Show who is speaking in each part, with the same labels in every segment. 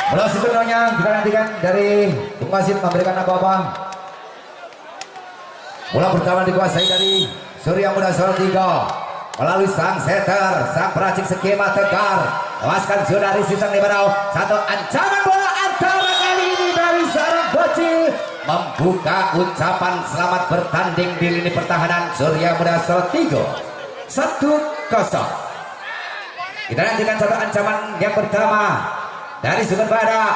Speaker 1: Bola sepenuhnya kita nantikan dari Bung Wasit memberikan apa-apa. Bola pertama dikuasai dari Surya Muda Salatiga melalui sang setter, sang peracik skema Tegar. Lepaskan saudari Sisang Liberau. Satu ancaman bola antara kali ini dari seorang bocil membuka ucapan selamat bertanding di lini pertahanan Surya Muda Salatiga. 1-0. Kita nantikan satu ancaman yang pertama dari Sugeng Badak.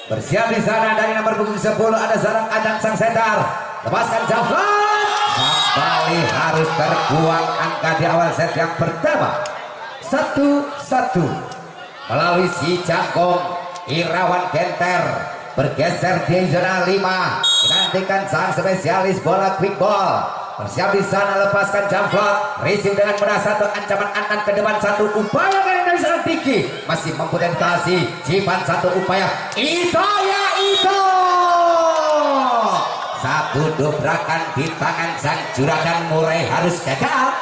Speaker 1: Bersiap di sana dari nomor punggung 10 ada seorang Adang sang setter. Lepaskan Jafar. Kembali harus terbuang angka di awal set yang pertama. 1-1 melalui si Jangkong Irawan Genter bergeser di zona 5. Kita nantikan sang spesialis bola quick ball. Bersiap di sana, lepaskan Jamflot, receive dengan mudah satu ancaman Anan ke depan, satu upaya dari seorang Diki masih mampu tentasi Jipan, satu upaya Ito ya Ito, satu dobrakan di tangan sang juragan mulai harus gagal.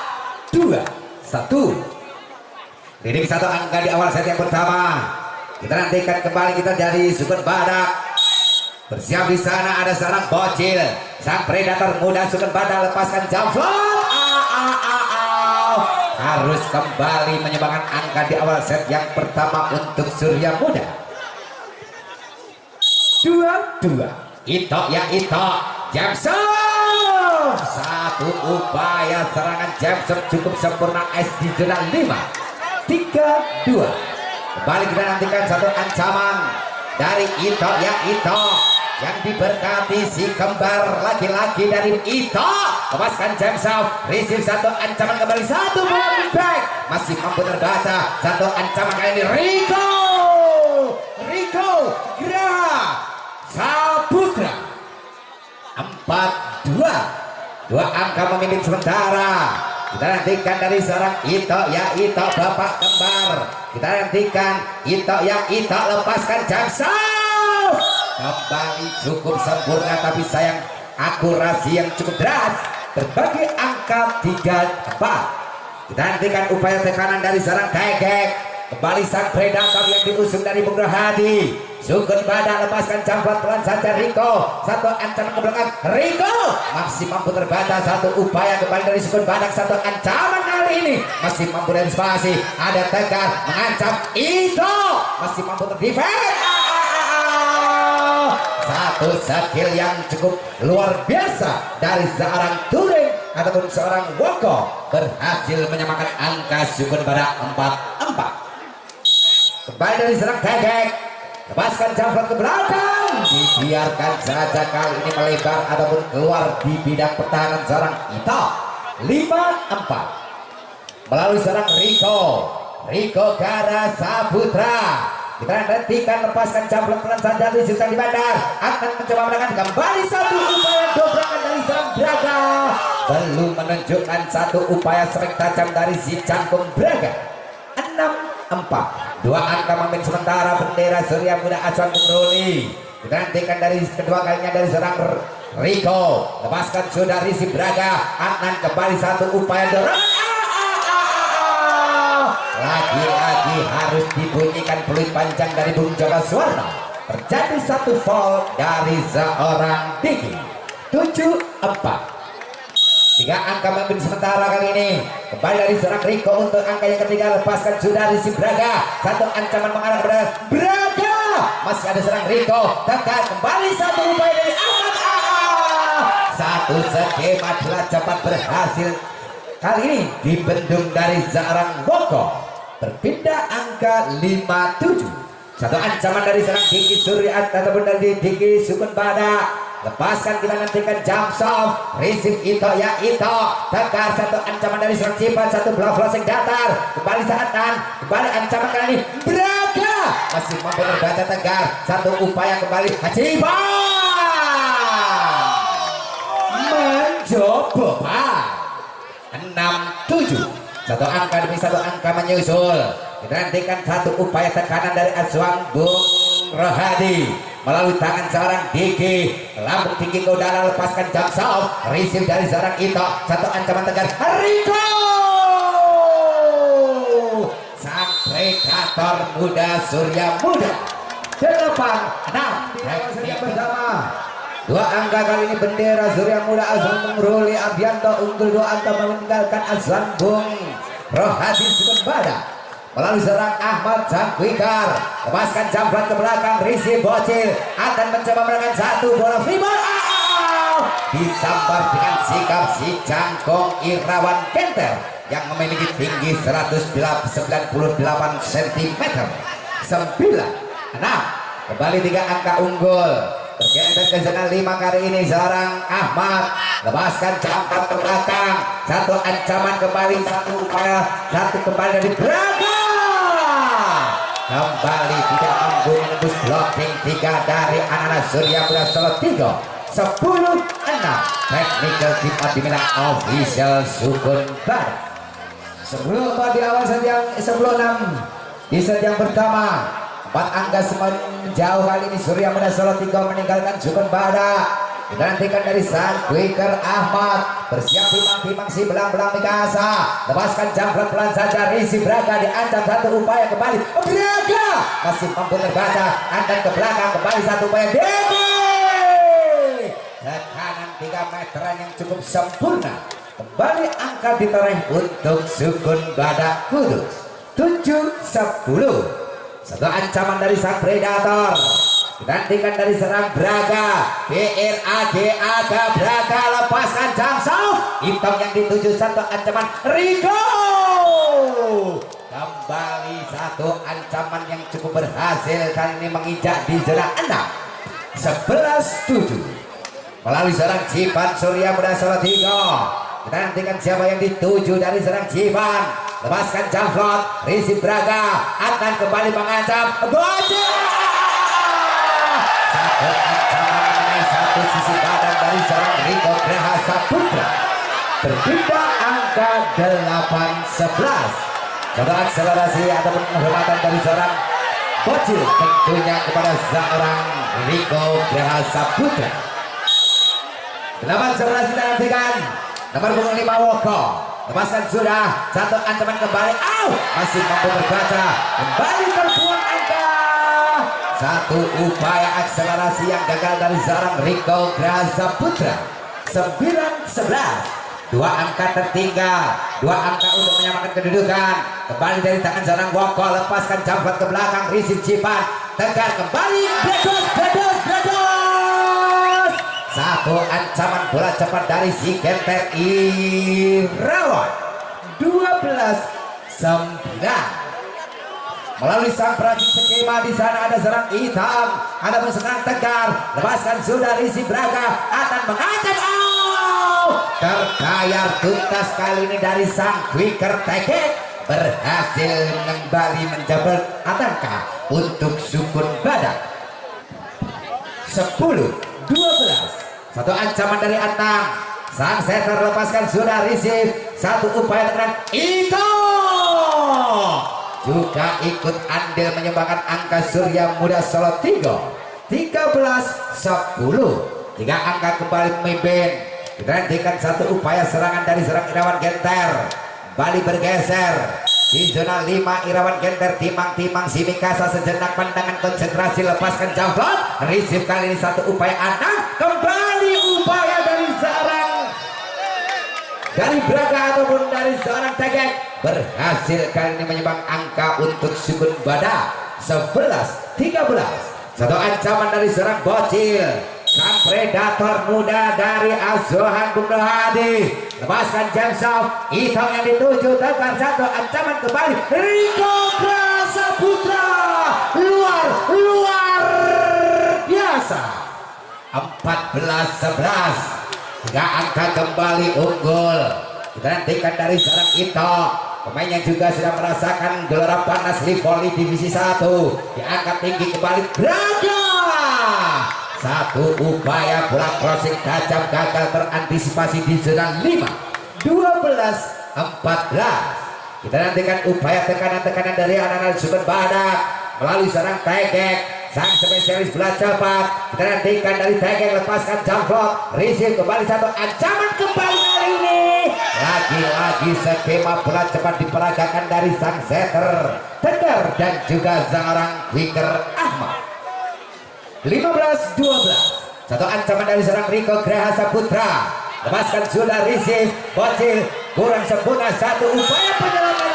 Speaker 1: 2-1 leading satu angka di awal set yang pertama. Kita nantikan kembali kita dari Sugeng Badak. Bersiap di sana ada seorang bocil, sang predator muda Sugeng Badak. Lepaskan Jamflot, harus kembali menyumbangkan angka di awal set yang pertama untuk Surya Muda. 2-2 Ito ya Ito, Jameson, satu upaya serangan Jameson cukup sempurna es di zona 5. 3-2 kembali kita nantikan satu ancaman dari Ito ya Ito yang diberkati si kembar laki-laki dari Ito. Lepaskan Jameson, receive satu ancaman kembali, satu bola back masih mampu terbaca, satu ancaman kali ini Riko Graha Saputra. 4-2 dua angka memimpin sementara. Kita nantikan dari seorang Ito ya Ito bapak kembar. Kita nantikan Ito ya Ito, lepaskan Jameson, kembali cukup sempurna tapi sayang akurasi yang cukup deras, berbagi angka 3-4. Kita nantikan upaya tekanan dari seorang Tegek. Kembali sang predator yang diusung dari Bung Rohadi. Sugeng Badak, lepaskan Jamflot pelan saja Riko, satu ancaman ke belakang Riko masih mampu terbaca, satu upaya kembali dari Sugeng Badak, satu ancaman kali ini masih mampu dari spasi. Ada Tegar mengancam Ito, masih mampu terdefend. Satu skill yang cukup luar biasa dari seorang Turing ataupun seorang Woko berhasil menyamakan angka Sugeng Badak 4-4. Kembali dari serang Tegek, lepaskan Jamflot ke belakang, dibiarkan saja kali ini melebar ataupun keluar di bidang pertahanan seorang Ito. 5-4 melalui seorang Riko Gara Saputra. Kita nantikan lepaskan Jamflot pelan saja di sisa di bandar, akan mencoba menekan kembali satu upaya dobrakan dari seorang Braga, belum menunjukkan satu upaya serang tajam dari si Cangkung Braga. 6-4 dua angka memimpin sementara bendera Surya Muda Acuan Bung Ruli. Kita nantikan dari kedua kalinya dari seorang Riko, lepaskan saudari si Braga, Adnan kembali satu upaya dorong, lagi-lagi harus dibunyikan peluit panjang dari Bung Joko Suwarno. Terjadi satu foul dari seorang Diki. 7-4 tiga angka memimpin sementara kali ini. Kembali dari seorang Riko untuk angka yang ketiga, lepaskan saudari si Braga, satu ancaman mengarah kepada Braga, masih ada seorang Riko, tekan kembali satu upaya dari Ahmad satu skema telah cepat berhasil kali ini dibendung dari seorang Woko. Berpindah angka 5-7. Satu ancaman dari seorang Diki Surya ataupun dari Diki Sugeng Badak. Lepaskan, kita nantikan Jamsom, receive Ito ya Ito, Tegar, satu ancaman dari seorang Cipan, satu blok closing datar, kembali saat kembali ancaman kali ini Braga, masih mampu terbaca Tegar, satu upaya kembali Cipan mencoba. 6-7 satu angka demi satu angka menyusul. Kita nantikan satu upaya tekanan dari Aswang Bung Rohadi melalui tangan seorang Diki, lambung tinggi ke udara, lepaskan Jamsom, receive dari seorang Ito, satu ancaman Tegar Riko, sang Treka Predator muda Surya Muda 8-6 teknik bersama. Dua angka kali ini bendera Surya Muda Azlan Mengruli Abianto unggul, dua angka meninggalkan Azlan Bung Rohadi Sukembada melalui serang Ahmad Jangkwikar, lepaskan jambret ke belakang Rizky Bocil akan mencoba menekan satu bola free ball, disambar dengan sikap si Jangkong Irawan Kenter yang memiliki tinggi 198 cm. 9-6 kembali 3 angka unggul. Bergeser ke zona 5 kali ini seorang Ahmad, lepaskan jambret ke belakang, satu ancaman kembali, satu upaya, satu kembali dari Braga, kembali tidak mampu menembus blocking 3 dari anak-anak Surya Muda Solo 3. 10-6 technical team dimiliki official Sukun Barat. Sebelum di awal set yang 10-6 di set yang pertama, 4 angka semakin jauh kali ini Surya Muda Solo 3 meninggalkan Sukun Barat. Digantikan dari sang Quicker Ahmad, bersiap timang-timang si belang-belang Mikasa, lepaskan jambret pelan saja Rizky Braga, diancam satu upaya kembali Braga masih mampu terbaca, andan ke belakang kembali satu upaya Dede, tekanan 3 meteran yang cukup sempurna, kembali angka ditereh untuk Sukun Badak Kudus. 7-10 satu ancaman dari sang Predator, digantikan dari serang Braga, BRAGA Braga, lepaskan Jamsau hitam yang dituju, satu ancaman Rico, kembali satu ancaman yang cukup berhasil kali ini menginjak di zona 6. 11-7 melalui serang Jipan Surya Muda Solo 3. Kita nantikan siapa yang dituju dari serang Jipan, lepaskan Jamflot Rizky Braga akan kembali mengancam Bocil, satu ancaman mengenai satu sisi badan dari seorang Rico Graha Saputra. Berpindah angka 8-11. Coba akselerasi ataupun penghormatan dari seorang Bocil tentunya kepada seorang Rico Graha Saputra. 8-11 kita nantikan nomor punggung 5 Woko, lepaskan sudah, satu ancaman kembali, masih mampu terbaca, kembali terbuang angka, satu upaya akselerasi yang gagal dari seorang Rico Graza Putra. 9-11 dua angka tertinggal, 2 angka untuk menyamakan kedudukan, kembali dari tangan seorang Woko, lepaskan jambret ke belakang Rizky Jipan, tegar kembali Bredos, satu ancaman bola cepat dari si Kenter Irawan. 12-9 melalui sang peracik skema. Di sana ada serang hitam, ada pun serang tegar, lepaskan sudah Rizky Braga akan mengancam, terbayar tuntas kali ini dari sang Quicker Tekek, berhasil kembali menjebol angka untuk Sukun Badak. 10-12 satu ancaman dari Atang, sang setter lepaskan sudah Rizky, satu upaya tekanan itu juga ikut andil menyumbangkan angka Surya Muda Solo 3. 13-10 3 angka kembali memimpin. Kita nantikan satu upaya serangan dari serang Irawan Genter, kembali bergeser di zona 5. Irawan Genter timang-timang si Mikasa, sejenak pandangan konsentrasi, lepaskan Jamflot Rizky, kali ini satu upaya Atang, kembali upaya dari seorang dari Braga ataupun dari seorang Tegek, berhasil kali ini menyumbang angka untuk Sukun Badak. 11-13 satu ancaman dari seorang Bocil, sang Predator muda dari Azohan Bung Rohadi, lepaskan Jamsau hitam yang dituju, tekan satu ancaman kembali Rico Graza Putra, luar biasa. 14-11 3 angka kembali unggul. Kita nantikan dari seorang Ito, pemain yang juga sudah merasakan gelora panas Live Volley Divisi 1, diangkat tinggi kembali Braga, satu upaya bola crossing tajam gagal terantisipasi di zona 5. 12-14 kita nantikan upaya tekanan-tekanan dari anak-anak Sukun Badak melalui seorang Tegek, sang spesialis bola cepat. Kita nantikan dari Tegek, lepaskan Jamflot Rizky, kembali satu ancaman kembali kali ini Lagi-lagi skema bola cepat diperagakan dari sang setter Tegar dan juga seorang quicker Ahmad. 15-12. Satu ancaman dari seorang Riko Graha Saputra. Lepaskan sudah receive bocil kurang sempurna, satu upaya penyelamatan.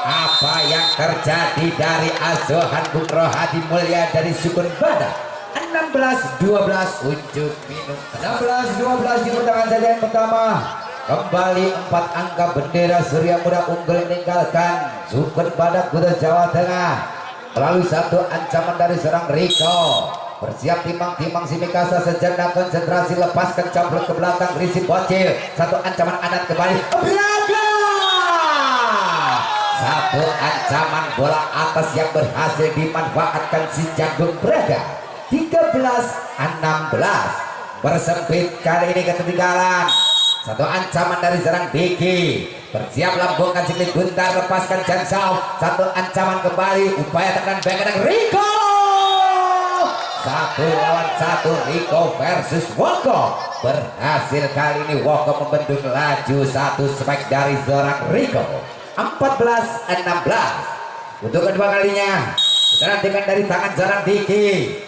Speaker 1: Apa yang terjadi dari asuhan Bung Rohadi Mulia dari Sukun Badak? 16-12 unjuk minum. 16-12 di pertengahan saja yang pertama. Kembali 4 angka bendera Surya Muda unggul meninggalkan Sukun Badak Kuta Jawa Tengah melalui satu ancaman dari seorang Riko. Bersiap timang-timang si Mikasa sejenak konsentrasi, lepaskan camplok ke belakang risi bocil. Satu ancaman adat kembali Braga. Satu ancaman bola atas yang berhasil dimanfaatkan si Jagung Braga. 13-16 bersempit kali ini ketinggalan. Satu ancaman dari serang Diki. Bersiap lambungkan siklit buntar, lepaskan Jansau. Satu ancaman kembali, upaya tekanan back Riko. 1 lawan 1 Riko versus Woko. Berhasil kali ini Woko membendung laju satu spike dari seorang Riko. 14-16 untuk kedua kalinya. Kita nantikan dari tangan seorang Diki.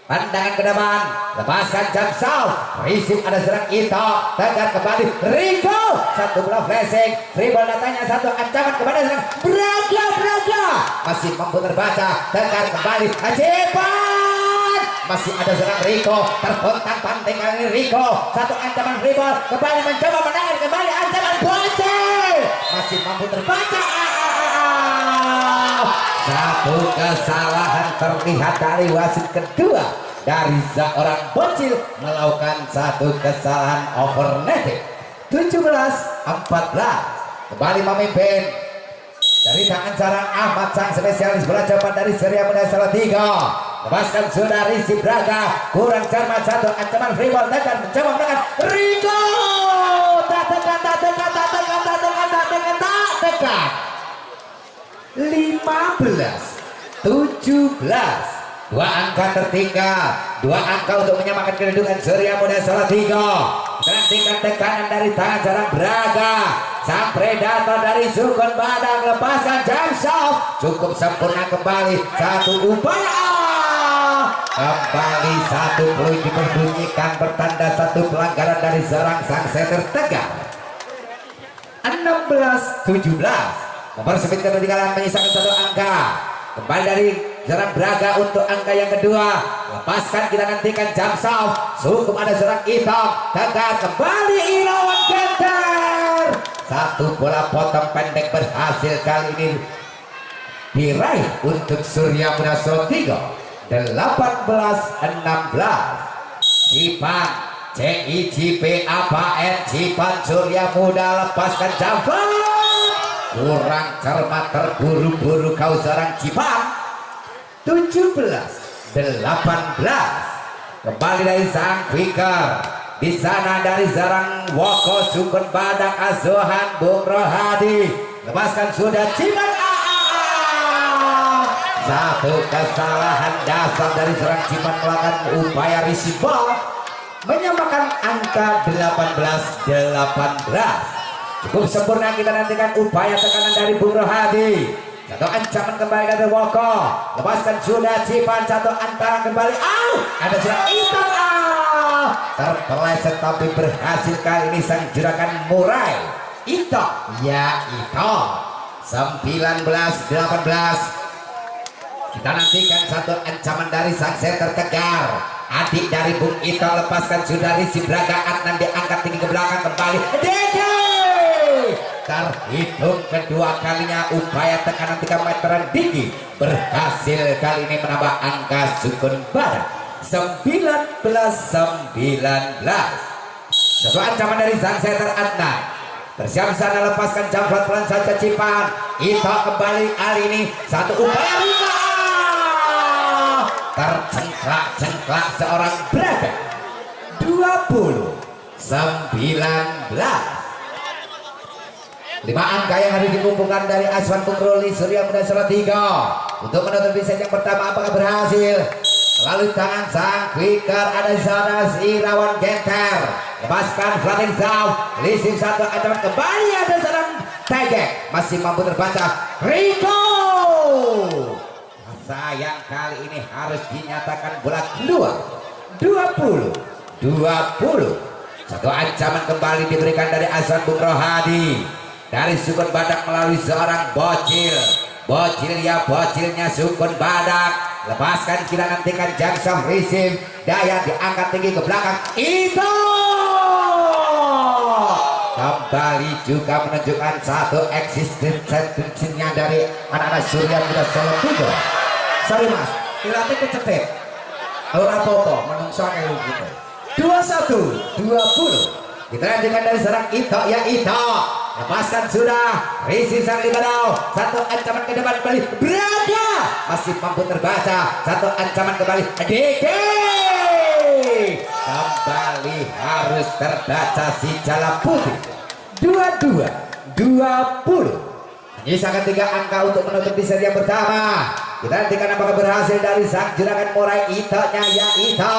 Speaker 1: Pandangan ke depan, lepaskan Jansau. Risik ada serang Ito, tegar kembali Riko. Satu bola flashing, dribble datanya, satu ancaman kepada serang Braga. Masih mampu terbaca, tegar kembali Ajipan. Masih ada serang Riko, terpontang panting kali ini Riko. Satu ancaman dribble, kembali mencoba menahan kembali ancaman bocil. Masih mampu terbaca. Satu kesalahan terlihat dari wasit kedua dari seorang bocil melakukan satu kesalahan overneting. 17-14 kembali memimpin dari tangan sarang Ahmad sang spesialis bola cepat dari Surya Muda Salatiga. Lepaskan sudah Risi Braga, kurang cermat, satu ancaman freeball tekan mencoba menekan Riko. Tak tekan 15-17 dua angka tertinggal, 2 angka untuk menyamakan kedudukan Surya Muda Salatiga. Nantikan tekanan dari tangan sarang Braga, sang predator dari Sukun Badak. Lepaskan Jamsov, cukup sempurna kembali, satu upaya kembali, satu peluit diperbunyikan bertanda satu pelanggaran dari seorang sang setter Tegar. 16-17 mempersempit ketinggalan, menyisakan satu angka. Kembali dari seorang Braga untuk angka yang kedua. Lepaskan, kita nantikan Jamsau. Cukup ada seorang Itom, Tegar kembali Irawan Genter. Satu bola potong pendek berhasil kali ini diraih untuk Surya Muda Salatiga. 18-16 Cipan CICPAPN Cipan Surya Muda. Lepaskan Jamsau, kurang cermat, terburu-buru kau seorang Cipan. 17-18 kembali dari sang quicker. Di sana dari seorang Woko Sukun Badak asuhan Bung Rohadi. Lepaskan sudah Cipan. Satu kesalahan dasar dari seorang Cipan melakukan upaya receive ball menyamakan angka 18-18. Cukup sempurna, kita nantikan upaya tekanan dari Bung Rohadi. Satu ancaman kembali dari Woko. Lepaskan sudah Cipan, satu antaran kembali. Ada sudah Iton. Terpeleset tapi berhasil kali ini sang juragan Murai. Ito, ya Ito. 19-18. Kita nantikan satu ancaman dari sang setter Tegar. Adik dari Bung Ito. Lepaskan sudah Risi Braga. Adnan diangkat tinggi ke belakang kembali. Dede. Terhitung kedua kalinya upaya tekanan 3 meteran tinggi berhasil kali ini menambah angka Sukun Badak. 19-19. Satu ancaman dari sang setter Adnan. Bersiap sana, lepaskan jamflat pelan saja Cipan. Ito kembali kali ini, satu upaya Riko. Tercengklak-cengklak seorang Braga. 20-19. 5 angka yang harus dikumpulkan dari Aswan Pungruli Surya Muda Salatiga. Untuk menutup set yang pertama, apakah berhasil? Melalui tangan sang quicker ada di sana Irawan Genter. lepaskan Flatin Zhao, Lisim satu ancaman kembali ada serang Tegek, masih mampu terbaca Rico. Sayang kali ini harus dinyatakan bola keluar. 20. Satu ancaman kembali diberikan dari Azwan Bung Rohadi dari Sukun Badak melalui seorang bocil. Bocilnya Sukun Badak. Lepaskan, kita nantikan Jangsam Risim. Daya diangkat tinggi ke belakang. Itu kembali juga menunjukkan satu eksistensinya dari anak-anak Surya Muda Solo Tigo. Sorry mas, dilatih kecetet. Ora apa-apa, menungso kayak gitu. 21-20. Kita lanjutkan dari serang Ito ya Ito. Lepaskan sudah. Risi sang liberal. Satu ancaman ke depan kembali. Braga masih mampu terbaca. Satu ancaman kembali. Deke kembali harus terbaca si Jala Putih. 22-20. Menyisakan 3 angka untuk menutup di seri yang pertama. Kita nantikan apakah berhasil dari sang juragan murai Ito-nya ya Ito.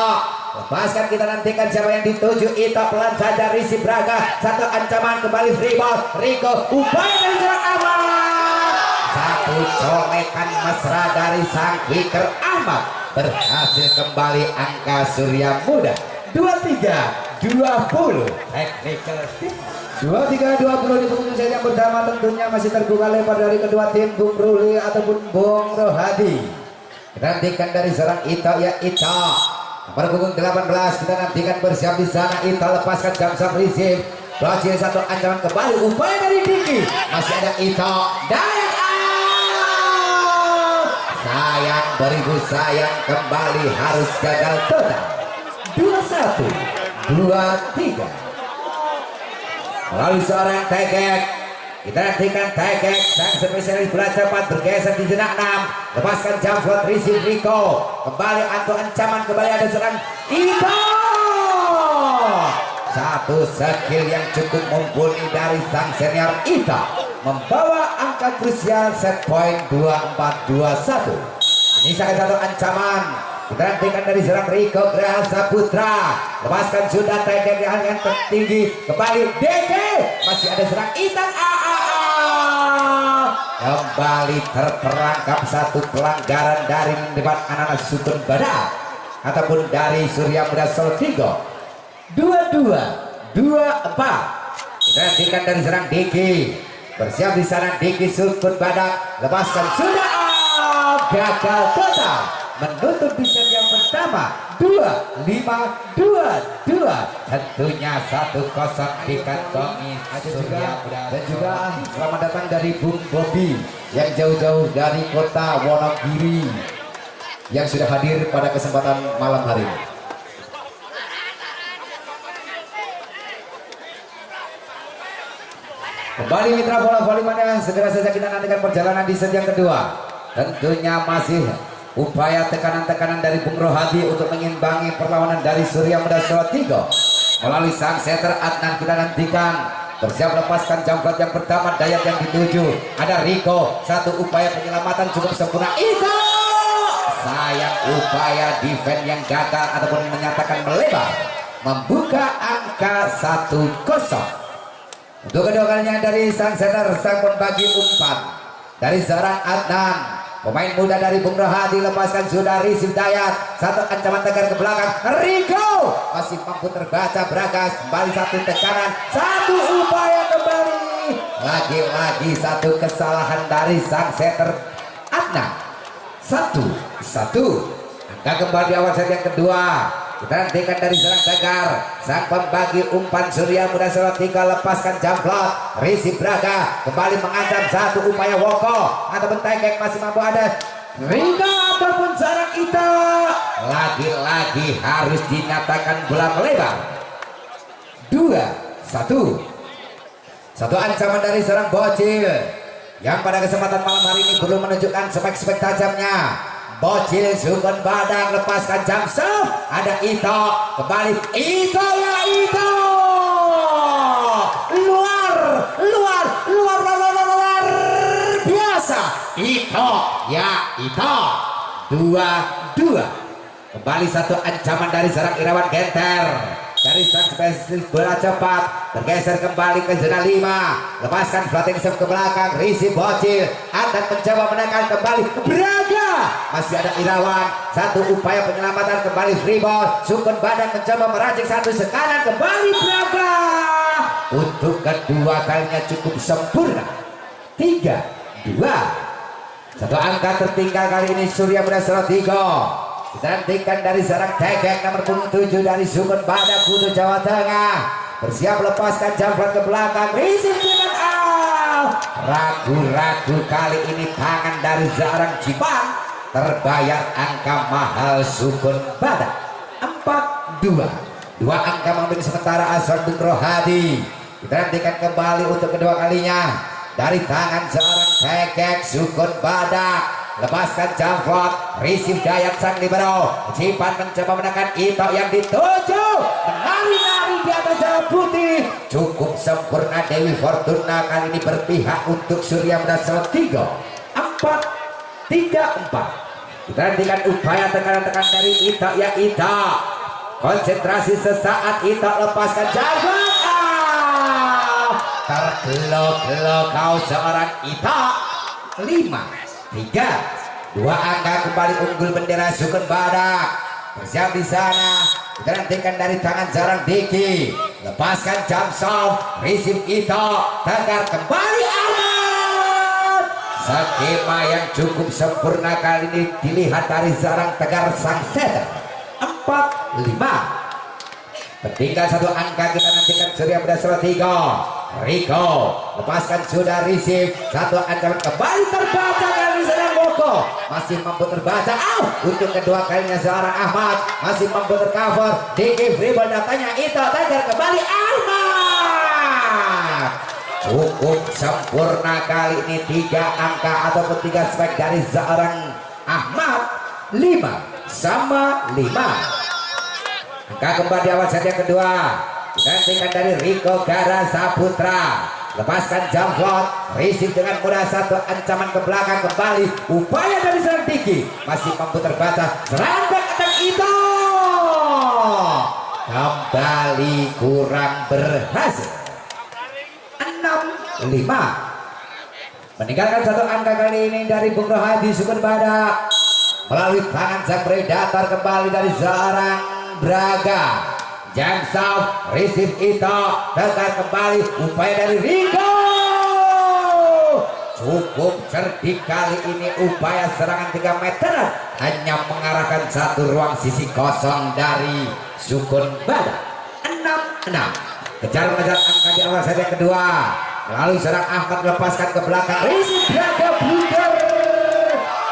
Speaker 1: Lepaskan, kita nantikan siapa yang dituju. Ito pelan saja Risi Braga. Satu ancaman kembali free ball. Rico upaya dari serang Ahmad. Satu colekan mesra dari sang quicker Ahmad. Berhasil kembali angka Surya Muda. 23-20. Technical tip. 23-20 di penghujung set yang pertama, tentunya masih terbuka lebar dari kedua tim Bung Ruli ataupun Bung Rohadi. Kita nantikan dari seorang Ito ya Ito. Nomor punggung 18 kita nantikan bersiap di sana. Ito lepaskan Jamsam Rizim. Bocil satu ancaman kembali. Upaya dari Diki. Masih ada Ito. Dayak out. Sayang beribu sayang kembali harus gagal total. 21-23. Melalui seorang Tegek, kita nantikan Tegek sang spesialis bola cepat bergeser di zona 6. Lepaskan jam slot Rizim Rico. Kembali antu ancaman, kembali ada serang Ito. Satu skill yang cukup mumpuni dari sang senior Ito membawa angka krusial set point 24-21. Ini satu ancaman. Kita nantikan dari serang Rico Graha Saputra. Lepaskan sudah Tegek yang tertinggi. Kembali Deke. Masih ada serang Itan kembali terperangkap satu pelanggaran dari depan anak-anak Sukun Badak ataupun dari Surya Muda Solo Tigo. 22-24. Kita nantikan dari serang Diki. Bersiap di sana Diki Sukun Badak. Lepaskan sudah gagal total. Menutup di set yang pertama 25-22. Tentunya 1-0 dikantongi Surya Muda. Dan juga selamat datang dari Bung Bobi yang jauh-jauh dari kota Wonogiri yang sudah hadir pada kesempatan malam hari ini. Kembali mitra bola volleyman, segera saja kita nantikan perjalanan di set yang kedua. Tentunya masih upaya tekanan-tekanan dari Bung Rohadi untuk mengimbangi perlawanan dari Surya Muda Solo Tigo. Melalui sang setter Adnan kita nantikan bersiap lepaskan jump yang pertama. Dayat yang dituju ada Rico. Satu upaya penyelamatan cukup sempurna. Itu sayang upaya defense yang gagal ataupun menyatakan melebar, membuka angka 1-0 untuk kedua kalinya dari sang setter sang pembagi umpan dari seorang Adnan. Pemain muda dari Bung Rohadi. Lepaskan sudah Rizim Dayat. Satu ancaman tegar ke belakang. Rico masih mampu terbaca. Bragas kembali satu tekanan. Satu upaya kembali. Lagi-lagi satu kesalahan dari sang setter Adnan. 1-1. Angka kembali awal set yang kedua. Kita nantikan dari serang Tegar. Sang pembagi umpan Surya Muda Solo Tigo. Lepaskan jamplot. Rizim Braga kembali mengancam satu upaya Woko ataupun Tegek masih mampu ada Rico ataupun seorang Ito. Lagi-lagi harus dinyatakan bola melebar. 2-1. Satu ancaman dari seorang bocil yang pada kesempatan malam hari ini belum menunjukkan spek-spek tajamnya. Bocil Sukun Badak lepaskan jam serve. Ada Ito kembali. Ito ya Ito. Luar biasa. Ito ya Ito. 2-2. Kembali satu ancaman dari serang Irawan Genter. dari sang spesialis bola cepat, bergeser kembali ke zona 5, lepaskan floating serve ke belakang, Rizky Bocil akan mencoba menekan kembali Braga, masih ada Irawan, satu upaya penyelamatan kembali free ball, Sukun Badak mencoba meracik satu sekanan kembali Braga, untuk kedua kalinya cukup sempurna, 3-2. Satu angka tertinggal kali ini Surya Muda Salatiga. Ditantikan dari seorang Tegek nomor punggung 7 dari Sukun Badak Kudu Jawa Tengah, bersiap lepaskan jumper ke belakang, receive dengan ragu-ragu kali ini tangan dari seorang Jipang, terbayar angka mahal Sukun Badak 4-2. Dua angka mengambil sementara Aswan Bung Rohadi. Ditantikan kembali untuk kedua kalinya dari tangan seorang Tegek Sukun Badak, lepaskan jump receive Dayat sang libero, Cipan mencoba menekan Ito yang dituju, menari-nari di atas jalan putih, cukup sempurna Dewi Fortuna kali ini berpihak untuk Surya Muda Salatiga 4-3-4. Diperhatikan upaya tekanan-tekanan dari Ito ya Ito, konsentrasi sesaat Ito, lepaskan jump, tergelok-gelok kau seorang Ito, 5-3. Dua angka kembali unggul bendera Sukun Badak, bersiap di sana. Digantikan dari tangan Jarang Diki, lepaskan jump shot, receive Ito, tegar kembali Ahmad. Skema yang cukup sempurna kali ini dilihat dari Jarang Tegar sang setter, 4-5. Tertinggal satu angka, kita nantikan Surya Muda Salatiga. Riko lepaskan sudah receive, satu ancaman kembali terbaca kali seorang Boko, masih mampu terbaca untuk kedua kalinya seorang Ahmad, masih mampu tercover Diki free ball, datanya Ito, Tiger kembali Ahmad, cukup sempurna kali ini 3 angka ataupun 3 spek dari seorang Ahmad, 5-5. Angka kembali di awal set yang kedua. Digantikan dari Riko Gara Saputra, lepaskan jump shot, receive dengan mudah, satu ancaman ke belakang kembali, upaya dari seorang Diki, masih mampu terbaca, serangan attack itu kembali kurang berhasil, 6-5. Meninggalkan satu angka kali ini dari Bung Rohadi Sukun Badak, melalui tangan sang predator kembali dari seorang Braga. Jam south, receive Ito, tegar kembali, upaya dari Riko, cukup cerdik kali ini, upaya serangan 3 meter, hanya mengarahkan satu ruang sisi kosong dari Sukun Badak, 6-6. Kejar mengejar angka di awal set yang kedua, melalui serang Ahmad, lepaskan ke belakang, receive Braga blunder,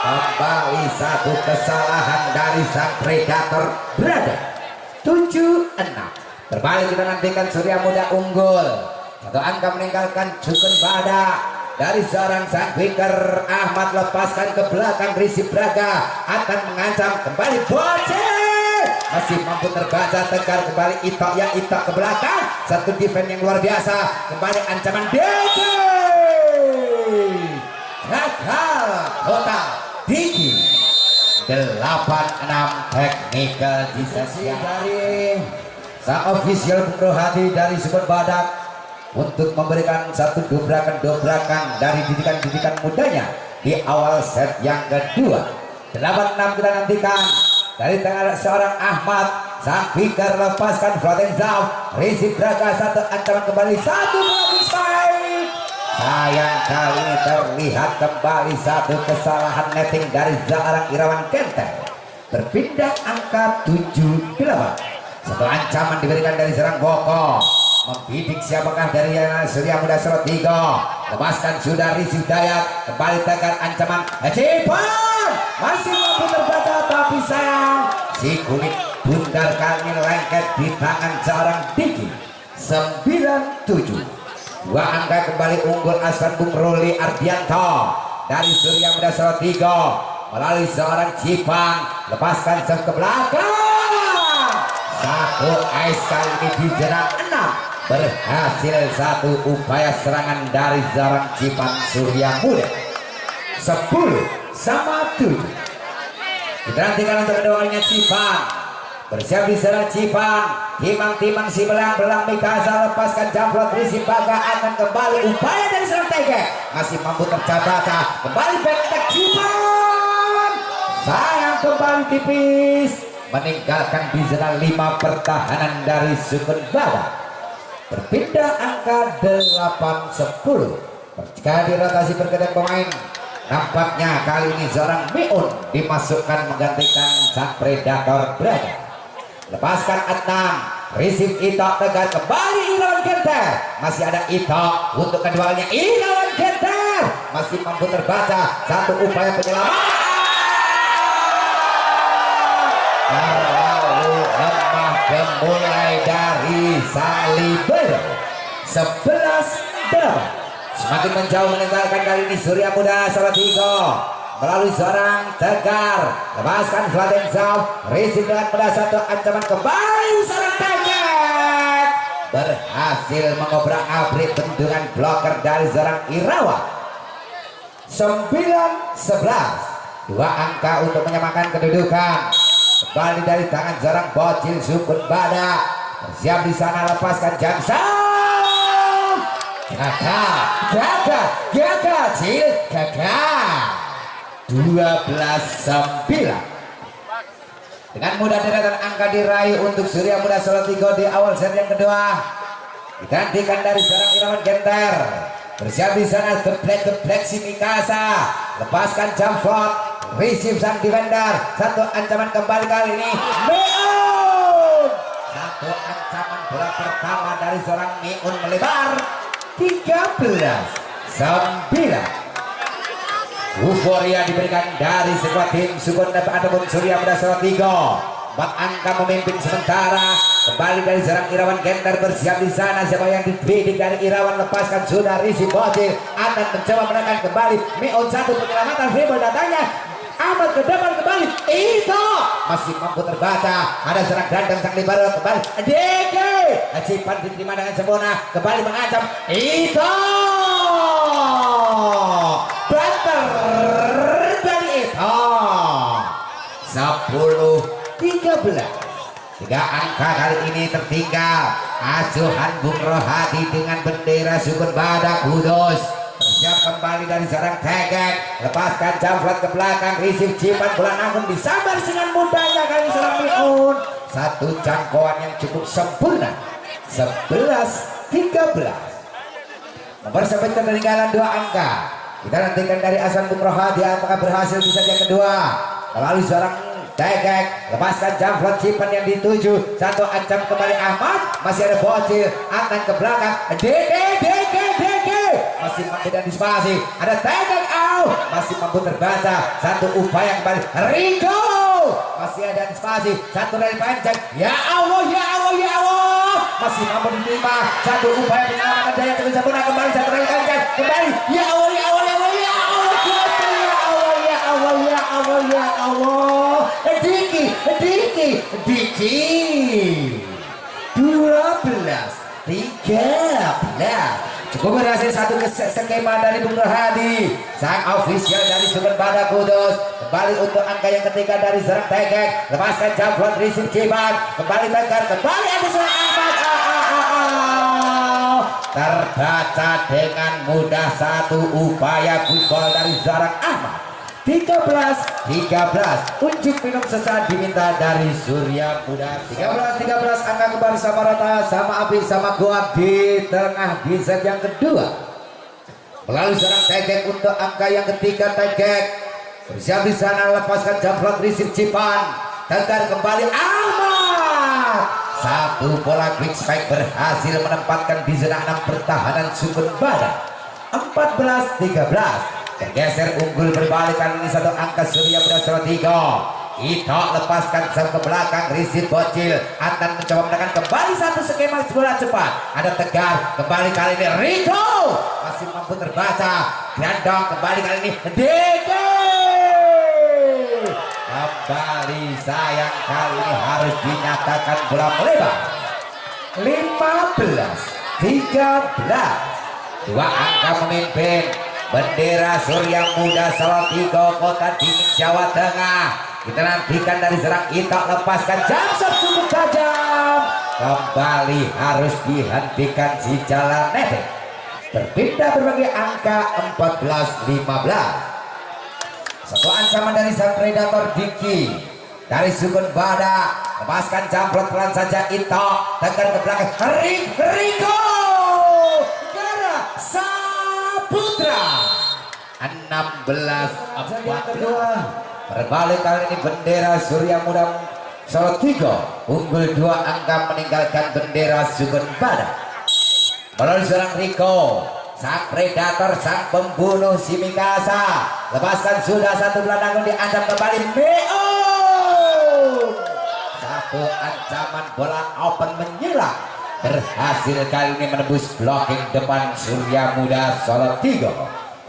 Speaker 1: kembali satu kesalahan dari sang predator Braga, 7-6. Berbalik kita nantikan Surya Muda unggul, satu angka meninggalkan Sukun Badak dari seorang sang quicker Ahmad, lepaskan ke belakang, Rizky Braga akan mengancam kembali Bocil, masih mampu terbaca, tegar kembali Ito ya Ito ke belakang, satu defense yang luar biasa, kembali ancaman Diki, gagal total Diki, 8-6. Technical decision dari sang official Bung Rohadi dari Sukun Badak untuk memberikan satu dobrakan dari didikan-didikan mudanya di awal set yang kedua. 8-6 kita nantikan dari tangan seorang Ahmad, sang picker, lepaskan floating zone, receive Braga, satu ancaman kembali, satu blocking spike. Sayang kali ini terlihat kembali satu kesalahan netting dari seorang Irawan Kenter, berpindah angka 7-8. Satu ancaman diberikan dari serang Boko, membidik siapakah dari Surya Muda Salatiga, lepaskan sudah receive Dayat, kembali tegar ancaman Cipan, masih mampu terbaca, tapi sayang si kulit bundar kali ini lengket di tangan seorang Diki, 9-7. Dua angka kembali unggul Aswan Bung Ruli Ardianto dari Surya Muda Salatiga, melalui seorang Cipang, lepaskan serve ke belakang, satu ice kali ini di jenang 6, berhasil satu upaya serangan dari seorang Cipang Surya Muda, 10-7. Diperhatikan untuk keduanya Cipang, bersiap di sana Cipan, timang-timang si belang Mikasa, lepaskan jamplot Rizky Baga, akan kembali upaya dari serang Tege, masih mampu tercatat, kembali back attack Cipan, sayang kembali tipis, meninggalkan di zona 5 pertahanan dari Sukun Baga. Berpindah angka 8-10. Jika dirotasi pergerakan pemain, nampaknya kali ini seorang Miun dimasukkan menggantikan sang predator Braga. Lepaskan Adnan, receive Ito, tegar kembali Irawan Genter, masih ada Ito untuk keduanya. Irawan Genter masih mampu terbaca, satu upaya penyelamatan terlalu lemah dimulai dari sang libero. 11-8 semakin menjauh, meninggalkan kali ini Surya Muda Salatiga melalui seorang Tegar, lepaskan Vladenzau, receive dengan mudah, satu ancaman kembali seorang Tegar berhasil mengobrak-abrik bendungan blocker dari seorang Irawan. 9-11, 2 angka untuk menyamakan kedudukan. Kembali dari tangan seorang bocil Sukun Badak, bersiap di sana, lepaskan Jamsam, gagal Cil, gagal. 12-9. Dengan mudah deretan angka diraih untuk Surya Muda Salatiga di awal set yang kedua. Digantikan dari seorang Irawan Genter, bersiap di sana geblek si Mikasa, lepaskan jump shot, receive sang defender, satu ancaman kembali kali ini Miun, satu ancaman bola pertama dari seorang Miun melebar. 13-9. Euforia diberikan dari sekuat tim Sukun ataupun Surya Muda Salatiga. 4 angka memimpin sementara. Kembali dari seorang Irawan Genter, bersiap di sana, siapa yang dibidik dari Irawan, lepaskan sudah Risi Bocil, akan mencoba menekan kembali Miun, satu penyelamatan dribble datangnya amat ke depan kembali Ito masih mampu terbaca, ada seorang gandeng sang libero kembali Deke, Cipan diterima dengan sempurna, kembali mengancam Ito, banter dari Ito. 10-13. 3 angka kali ini tertinggal. Asuhan Bung Rohadi dengan bendera Sukun Badak Kudus. Bersiap kembali dari seorang Tegek, lepaskan jamflat ke belakang, receive Cipan, bola nanggung disambar dengan mudahnya kali seorang Miun. Satu jangkauan yang cukup sempurna. 11-13. Mempersempit ketertinggalan 2 angka. Kita nantikan dari Asuhan Bung Rohadi apakah berhasil di set yang kedua. Melalui seorang Tegek, lepaskan jamflat Cipan yang dituju, satu ancam kembali Ahmad, masih ada Bocil, akan ke belakang Deke, masih mampu antisipasi, ada Tegek masih mampu terbaca, satu upaya kembali Rico, masih ada antisipasi, satu dari panjang, ya Allah, masih mampu diterima, satu upaya penyelamatan daya terus sempurna, kembali satu dari panjang, kembali, ya Allah, Diki 12-13. Cukup berhasil satu skema dari Bung Rohadi, sang official dari Sukun Badak Kudus. Kembali untuk angka yang ketiga dari seorang Tegek, lepaskan jamflat receive Cipan, kembali Tegar, kembali ada seorang Ahmad, terbaca dengan mudah, satu upaya gol dari seorang Ahmad. 13-13. Unjuk minum sesaat diminta dari Surya Muda. 13-13 angka kembali sama rata, sama api, sama kuat di tengah di set yang kedua. Melalui seorang Tegek untuk angka yang ketiga, Tegek bersiap di sana, lepaskan jamflat receive Cipan, Tegar kembali Ahmad, satu bola quick spike berhasil menempatkan di zona 6 pertahanan Sukun Badak. 14-13. Tergeser unggul berbalik kali ini satu angka Surya Muda Salatiga. Ito lepaskan jam ke belakang, receive Bocil, akan mencoba menekan kembali satu skema bola cepat. Ada Tegar, kembali kali ini Rico, masih mampu terbaca, Grandong kembali kali ini Deke, kembali sayang kali ini harus dinyatakan bola melebar. 15-13. 2 angka memimpin. bendera Surya Muda Salatiga Kota Dingin Jawa Tengah. Kita nantikan dari serang Ito, lepaskan jam cukup tajam, kembali harus dihentikan si jalan netek. Berpindah berbagai angka 14-15. Satu ancaman dari sang predator Diki dari Sukun Badak, lepaskan jamplot pelan saja Ito, tekan ke belakang Riko Gara Saputra 16-14. Berbalik kali ini bendera Surya Muda Salatiga unggul 2 angka meninggalkan bendera Sukun Badak. Melalui seorang Riko, sang predator, sang pembunuh si Mikasa, lepaskan sudah satu gelandang diancam kembali Meon. Satu ancaman bola open menyilang, berhasil kali ini menembus blocking depan Surya Muda Salatiga.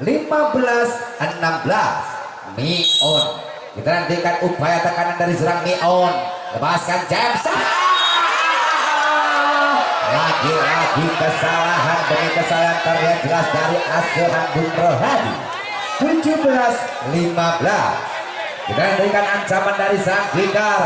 Speaker 1: 15-16. Meon, kita nantikan upaya tekanan dari serang Meon, lepaskan James. Lagi-lagi kesalahan demi kesalahan terlihat jelas dari asuhan Bung Rohadi. 17-15. Kita nantikan ancaman dari sang Blikar,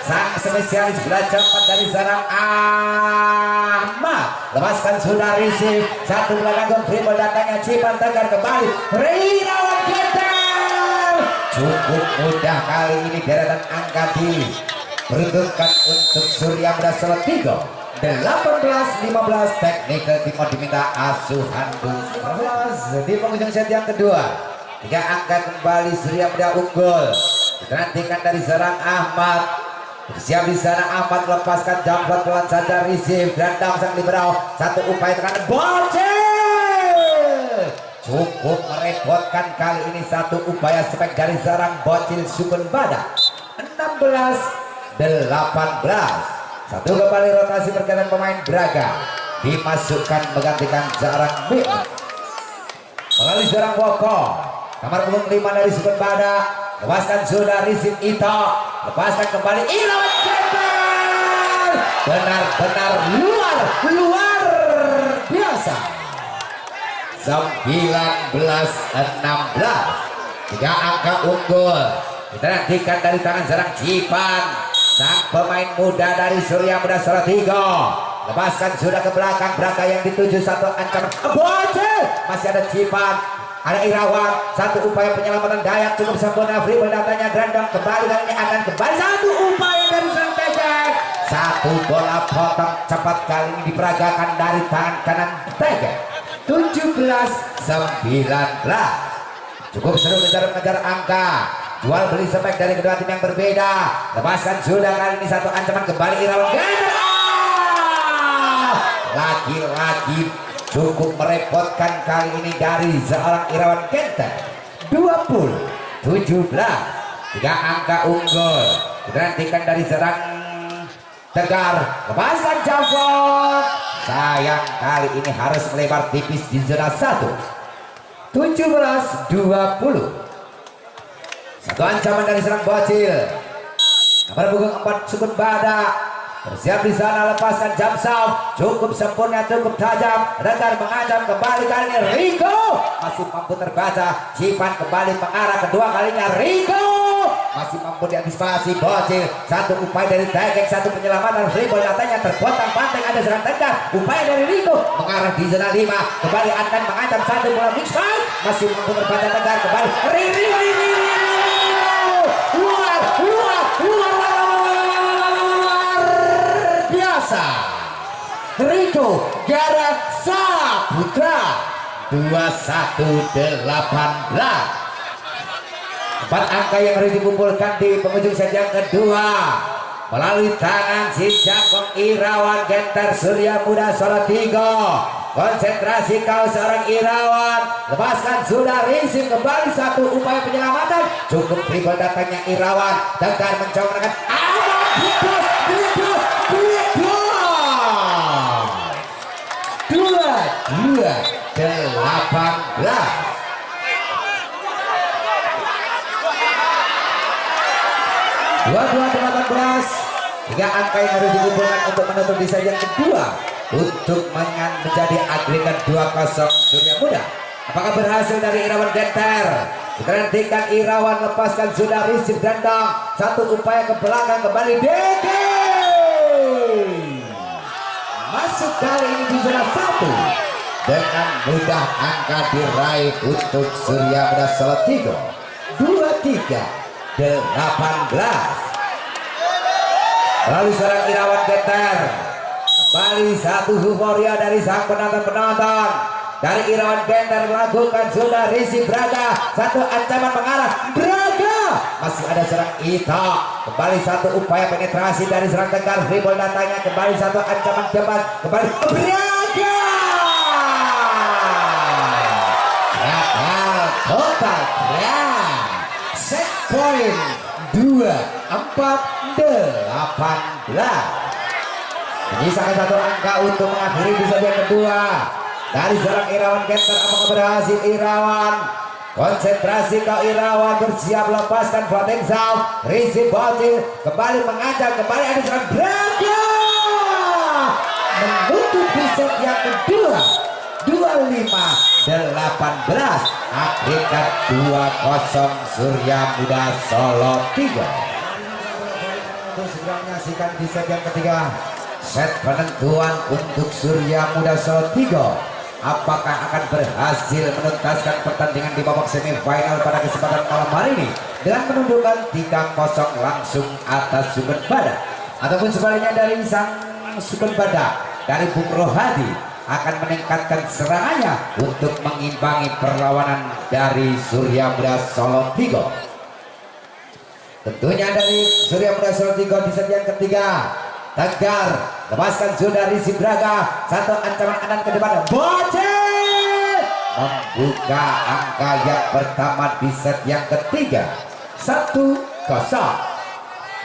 Speaker 1: sang spesialis bola cepat dari serang Ahmad, lepaskan sudah receive satu gelandang dribble datangnya Cipan Tegar kembali Irawan Genter. Cukup mudah kali ini deretan angka diperuntukkan untuk Surya Muda Salatiga. 18-15. Teknikal Timur diminta asuhan Bung di penghujung set yang kedua. 3 angka kembali Surya Muda unggul. Kita nantikan dari serang Ahmad. Siap di sana Ahmad, lepaskan jamplot pelan saja receive gelandang sang liberal. Satu upaya tekanan Bocil, cukup merepotkan kali ini satu upaya spek dari serang Bocil Sukun Badak. 16-18. Satu kembali rotasi pergantian pemain Braga dimasukkan menggantikan Jarang B melalui Jarang Woko, nomor punggung 5 dari Sukun Badak, lepaskan sudah receive Ito, lepaskan kembali Irawan Genter. Benar-benar luar biasa. 19-16. 3 angka unggul. Kita nantikan dari tangan serang Cipan, sang pemain muda dari Surya Muda Salatiga, lepaskan sudah ke belakang Braga yang dituju satu ancaman Bocil, masih ada Cipan, ada Irawan, satu upaya penyelamatan Dayak cukup sempurna, free datanya Grandong kembali kali ini akan kembali satu upaya dari sang Tegek, satu bola potong cepat kali ini diperagakan dari tangan kanan Tegek. 17-19. Cukup seru mengejar angka, jual beli spek dari kedua tim yang berbeda, lepaskan sudah kali ini satu ancaman kembali Irawan Genter. Lagi-lagi cukup merepotkan kali ini dari seorang Irawan Genter. 20-17. 3 angka unggul. Kita nantikan dari serang Tegar, lepaskan Javon. Sayang kali ini harus melebar tipis di zona 1. 17-20. Satu ancaman dari serang Bocil, nomor punggung 4 Sukun Badak, bersiap di sana, lepaskan Jamsau, cukup sempurna, cukup tajam. Tegar mengancam kembali kali ini Riko, masih mampu terbaca. Cipan kembali mengarah kedua kalinya Riko, masih mampu diantisipasi Bocil. Satu upaya dari Tegek, satu penyelamatan Riko, nyatanya terpotong pantai. Ada serang Tegar, upaya dari Riko mengarah di zona 5, kembali akan mengancam satu bola mix fight, masih mampu terbaca Tegar kembali luar biasa. Riko Gara Saputra. 21-18. 4 angka yang harus dikumpulkan di penghujung set yang kedua melalui tangan si Jangkong Irawan Genter Surya Muda Salatiga. Konsentrasi kau seorang Irawan, lepaskan sudah racing kembali satu upaya penyelamatan, cukup dribble datangnya Irawan. Tegar mencoba menekan Ahmad, dua 18. Dua 18. 3 angka yang harus dikumpulkan untuk menutup di set yang kedua untuk menjadi agregat 2-0 Surya Muda Apakah berhasil dari Irawan Genter? Kita nantikan Irawan lepaskan sudah risik dandang. Satu upaya ke belakang kembali DG. Masuk kali ini di zona 1. Dengan mudah angka diraih untuk Surya Muda Salatiga. 23-18. Lalu serang Irawan Genter. Kembali satu euforia dari sang penonton-penonton. Dari Irawan Genter melakukan sudah Risi Braga. Satu ancaman mengarah Braga. Masih ada serang Ito. Kembali satu upaya penetrasi dari serang Tegar. Dribble datangnya kembali satu ancaman depan. Kembali Braga. Total set point 2-4-18. Menyisakan satu angka untuk mengakhiri di set yang kedua. Dari seorang Irawan Genter, apakah berhasil Irawan? Konsentrasi kau Irawan, bersiap lepaskan floating sound. Risi Bocil kembali mengancam, kembali ada seorang Braga menutup di set yang kedua. 25-18. Agregat 2-0 Surya Muda Solo 3. Untuk segera menyaksikan di set yang ketiga. Set penentuan untuk Surya Muda Solo 3. Apakah akan berhasil menuntaskan pertandingan di babak semifinal pada kesempatan malam hari ini dengan menundukkan 3-0 langsung atas Sugeng Badak, ataupun sebaliknya dari sang Sugeng Badak dari Bung Rohadi akan meningkatkan serangannya untuk mengimbangi perlawanan dari Surya Muda Solo 3. Tentunya dari Surya Muda Solo 3 di set yang ketiga. Tegar lepaskan sudah Risi Braga. Satu ancaman kanan ke depan. Bocil membuka angka yang pertama di set yang ketiga. 1-0.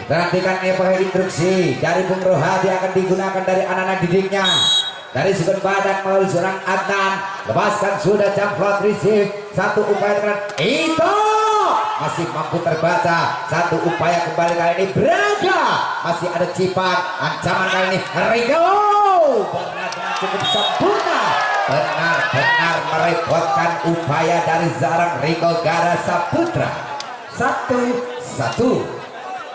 Speaker 1: Kita nantikan instruksi dari Bung Rohadi akan digunakan dari anak-anak didiknya. Dari Sugeng Badak melalui seorang Adnan. Lepaskan sudah Jamflot Risi. Satu upaya dengan itu masih mampu terbaca. Satu upaya kembali kali ini Braga. Masih ada Cipan. Ancaman kali ini Rico benar-benar cukup sempurna. Benar-benar merepotkan upaya dari Zarang Rico Gara Saputra. 1-1.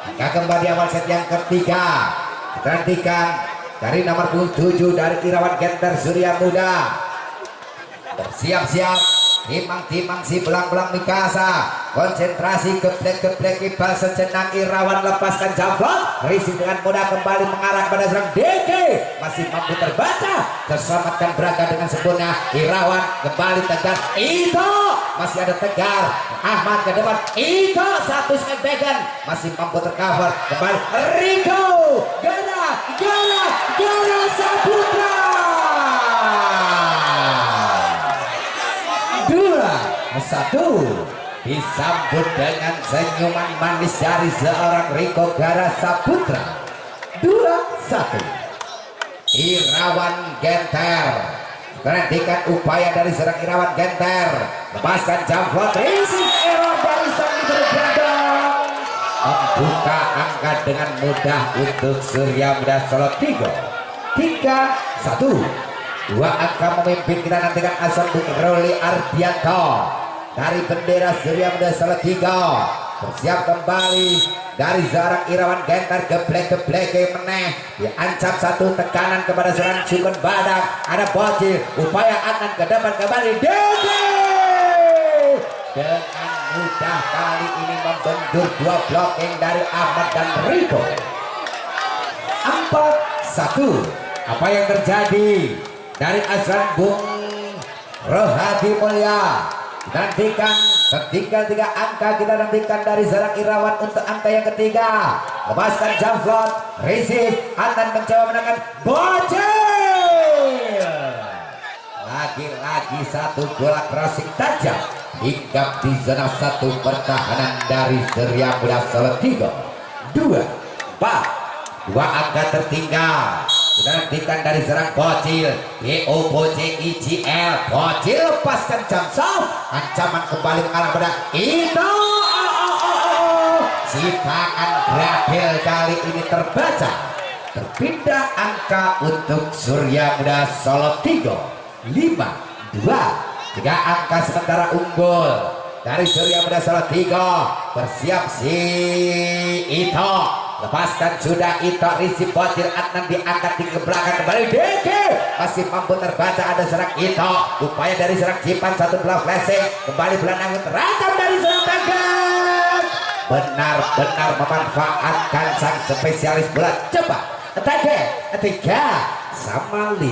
Speaker 1: Angka kembali awal set yang ketiga. Kita nantikan dari nomor 7 dari Irawan Genter Surya Muda. Bersiap-siap. Timang-timang si belang-belang Mikasa. Konsentrasi geblek-geblek kibal sejenak. Irawan lepaskan Jamflot. Risi dengan mudah kembali mengarah pada serang DG. Masih mampu terbaca. Terselamatkan Braga dengan sempurna. Irawan kembali Tegar. Ito masih ada Tegar. Ahmad ke depan. Ito satu smackback. Masih mampu tercover. Kembali Rico. Gara Saputra. 2-1. Disambut dengan senyuman manis dari seorang Rico Gara Saputra. 2-1. Irawan Genter. Perhatikan upaya dari seorang Irawan Genter. Lepaskan Jamflot. Rising error dari sang bergandang. Membuka angka dengan mudah untuk Surya Muda Solo 3. 3-1. Dua angka memimpin. Kita nantikan asal Bung Roli Ardianto dari bendera Surya Muda Solo 3. Bersiap kembali dari Zarang Irawan Genter. Geblek-geblek meneh. Diancam satu tekanan kepada seorang Sugeng Badak. Ada Bocil. Upaya Adnan ke depan kembali. Dede dengan mudah kali ini membentur dua blocking dari Ahmad dan Rico. 4-1. Apa yang terjadi dari Azran Bung Rohadi Mulya? Nantikan ketika 3 angka. Kita nantikan dari Zarang Irawan untuk angka yang ketiga. Lepaskan Jamflot. Risik. Adnan mencoba menekan Bocil. Lagi-lagi satu bola crossing tajam. Hinggap di zona 1 pertahanan dari Surya Muda Solo 3. 2-4. 2 angka tertinggal. Kita nantikan dari serang Bocil. BOBOCIGL. Bocil lepaskan Jamsal. Ancaman kembali mengarah pada itu. Citaan Gradel kali ini terbaca. Berpindah angka untuk Surya Muda Solo 3. 5-2. 3 angka sementara unggul dari Surya Muda Salatiga. Bersiap si Ito, lepaskan sudah Ito, risip botir Adnan diangkat di belakang kembali Deke, masih mampu terbaca ada serang Ito, upaya dari serang Cipan satu bola flashing kembali belanangan terancam dari serang Tegar, benar-benar memanfaatkan sang spesialis bola cepat. Tegar 3-5,